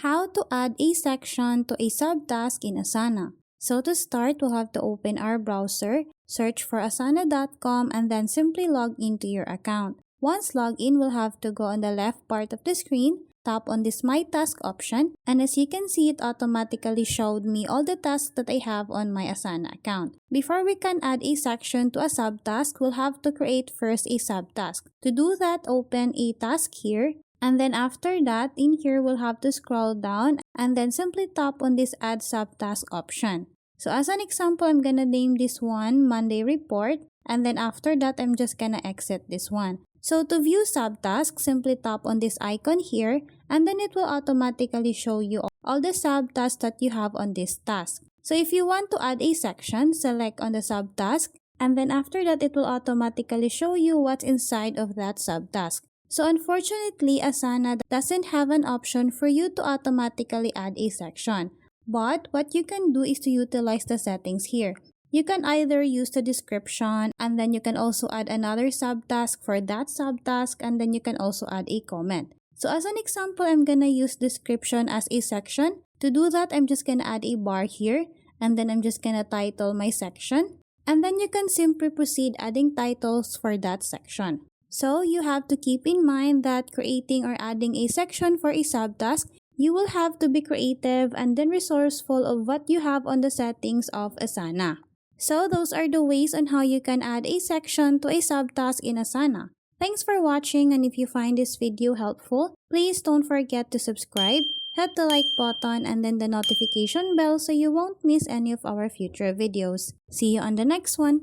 How to add a section to a subtask in Asana. So to start, we'll have to open our browser, search for asana.com, and then simply log into your account. Once logged in, we'll have to go on the left part of the screen, tap on this My Task option, and as you can see, it automatically showed me all the tasks that I have on my Asana account. Before we can add a section to a subtask, we'll have to create first a subtask. To do that, open a task here. And then after that, in here, we'll have to scroll down and then simply tap on this Add Subtask option. So as an example, I'm gonna name this one Monday Report. And then after that, I'm just gonna exit this one. So to view subtasks, simply tap on this icon here. And then it will automatically show you all the subtasks that you have on this task. So if you want to add a section, select on the subtask. And then after that, it will automatically show you what's inside of that subtask. So unfortunately, Asana doesn't have an option for you to automatically add a section. But what you can do is to utilize the settings here. You can either use the description, and then you can also add another subtask for that subtask, and then you can also add a comment. So as an example, I'm gonna use description as a section. To do that, I'm just gonna add a bar here, and then I'm just gonna title my section. And then you can simply proceed adding titles for that section. So you have to keep in mind that creating or adding a section for a subtask, you will have to be creative and then resourceful of what you have on the settings of Asana. So those are the ways on how you can add a section to a subtask in Asana. Thanks for watching, and if you find this video helpful, please don't forget to subscribe, hit the like button, and then the notification bell so you won't miss any of our future videos. See you on the next one.